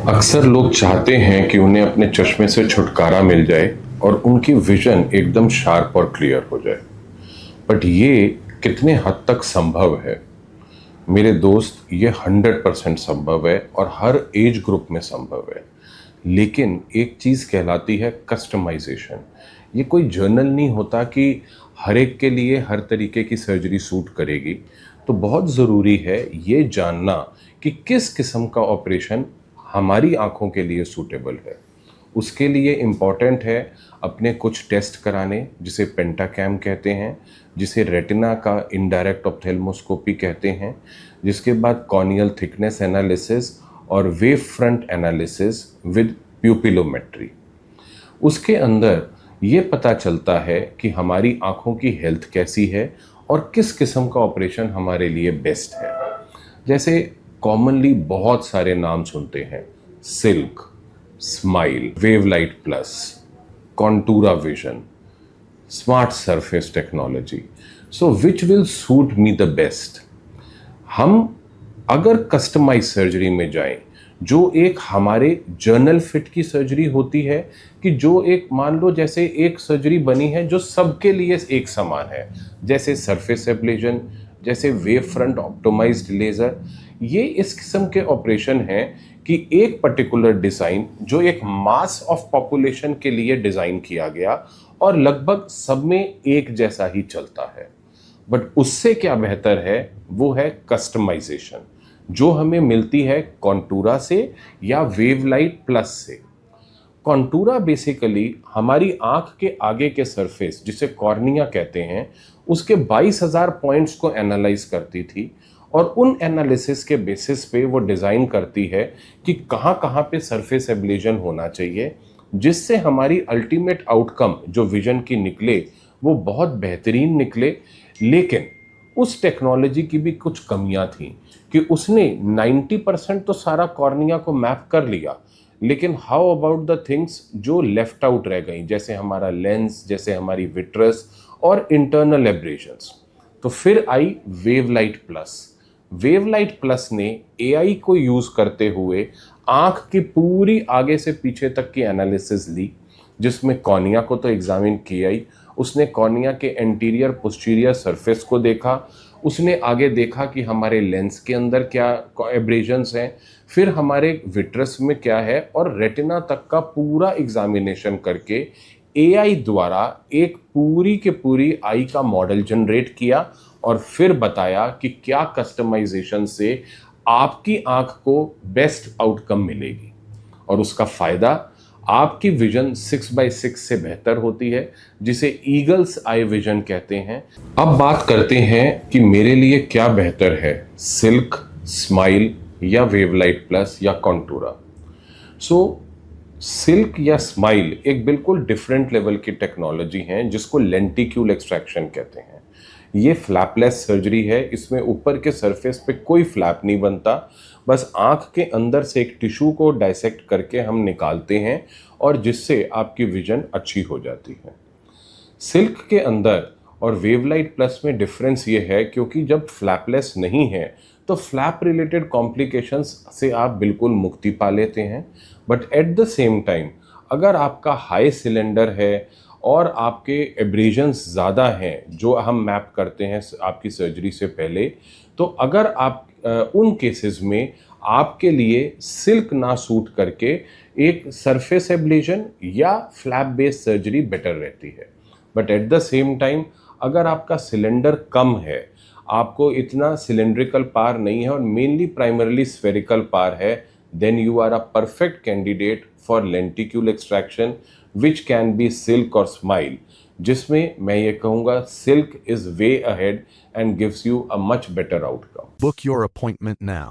अक्सर लोग चाहते हैं कि उन्हें अपने चश्मे से छुटकारा मिल जाए और उनकी विजन एकदम शार्प और क्लियर हो जाए। बट ये कितने हद तक संभव है? मेरे दोस्त, ये 100% संभव है और हर एज ग्रुप में संभव है। लेकिन एक चीज़ कहलाती है कस्टमाइजेशन। ये कोई जर्नल नहीं होता कि हर एक के लिए हर तरीके की सर्जरी सूट करेगी। तो बहुत ज़रूरी है ये जानना कि किस किस्म का ऑपरेशन हमारी आंखों के लिए सूटेबल है। उसके लिए इम्पॉर्टेंट है अपने कुछ टेस्ट कराने, जिसे पेंटाकैम कहते हैं, जिसे रेटिना का इनडायरेक्ट ऑप्थेल्मोस्कोपी कहते हैं, जिसके बाद कॉर्नियल थिकनेस एनालिसिस और वेव फ्रंट एनालिसिस विद प्यूपिलोमेट्री। उसके अंदर ये पता चलता है कि हमारी आंखों की हेल्थ कैसी है और किस किस्म का ऑपरेशन हमारे लिए बेस्ट है। जैसे कॉमनली बहुत सारे नाम सुनते हैं: silk, smile, wavelight plus, contoura vision, smart surface technology. So which will suit me the best? हम अगर कस्टमाइज सर्जरी में जाएं, जो एक हमारे जर्नल फिट की सर्जरी होती है, कि जो एक मान लो जैसे एक सर्जरी बनी है जो सबके लिए एक समान है, जैसे सरफेस एब्लेशन, जैसे वेव फ्रंट ऑप्टिमाइज्ड लेजर। ये इस किस्म के ऑपरेशन हैं कि एक पर्टिकुलर डिज़ाइन जो एक मास ऑफ पॉपुलेशन के लिए डिज़ाइन किया गया और लगभग सब में एक जैसा ही चलता है। बट उससे क्या बेहतर है, वो है कस्टमाइजेशन, जो हमें मिलती है कॉन्टूरा से या वेवलाइट प्लस से। कॉन्टूरा बेसिकली हमारी आंख के आगे के सरफेस, जिसे कॉर्निया कहते हैं, उसके 22,000 पॉइंट्स को एनालाइज करती थी और उन एनालिसिस के बेसिस पे वो डिज़ाइन करती है कि कहाँ कहाँ पे सरफेस एब्लेशन होना चाहिए, जिससे हमारी अल्टीमेट आउटकम जो विजन की निकले वो बहुत बेहतरीन निकले। लेकिन उस टेक्नोलॉजी की भी कुछ कमियां थी कि उसने 90% तो सारा कॉर्निया को मैप कर लिया, लेकिन हाउ अबाउट द थिंग्स जो लेफ्ट आउट रह गई, जैसे हमारा लेंस, जैसे हमारी विट्रस और इंटरनल एब्रेशंस। तो फिर आई वेवलाइट प्लस। वेवलाइट प्लस ने एआई को यूज करते हुए आंख की पूरी आगे से पीछे तक की एनालिसिस ली, जिसमें कॉर्निया को तो एग्जामिन किया ही, उसने कॉर्निया के एंटीरियर पोस्टीरियर सरफेस को देखा, उसने आगे देखा कि हमारे लेंस के अंदर क्या एब्रेजन्स हैं, फिर हमारे विट्रस में क्या है, और रेटिना तक का पूरा एग्जामिनेशन करके एआई द्वारा एक पूरी के पूरी आई का मॉडल जनरेट किया और फिर बताया कि क्या कस्टमाइजेशन से आपकी आंख को बेस्ट आउटकम मिलेगी। और उसका फ़ायदा, आपकी विजन 6/6 से बेहतर होती है, जिसे ईगल्स आई विजन कहते हैं। अब बात करते हैं कि मेरे लिए क्या बेहतर है, सिल्क, स्माइल या वेवलाइट प्लस या कॉन्टूरा। सिल्क या स्माइल एक बिल्कुल डिफरेंट लेवल की टेक्नोलॉजी है, जिसको लेंटिक्यूल एक्सट्रैक्शन कहते हैं। ये फ्लैपलेस सर्जरी है, इसमें ऊपर के सरफेस पे कोई फ्लैप नहीं बनता, बस आंख के अंदर से एक टिश्यू को डाइसेक्ट करके हम निकालते हैं और जिससे आपकी विजन अच्छी हो जाती है। सिल्क के अंदर और वेवलाइट प्लस में डिफरेंस ये है, क्योंकि जब फ्लैपलेस नहीं है तो फ्लैप रिलेटेड कॉम्प्लिकेशंस से आप बिल्कुल मुक्ति पा लेते हैं। But at the same time, अगर आपका हाई सिलेंडर है और आपके एब्रेजन्स ज़्यादा हैं जो हम मैप करते हैं आपकी सर्जरी से पहले, तो अगर आप उन केसेस में आपके लिए सिल्क ना सूट करके एक सरफेस एब्लेशन या फ्लैप बेस्ड सर्जरी बेटर रहती है। But at the same time, अगर आपका सिलेंडर कम है, आपको इतना सिलेंड्रिकल पार नहीं है और मेनली प्राइमरली स्फेरिकल पार है, then you are a perfect candidate for lenticule extraction, which can be silk और स्माइल, जिसमें मैं ये कहूँगा silk is way ahead and gives you a much better outcome. Book your appointment now.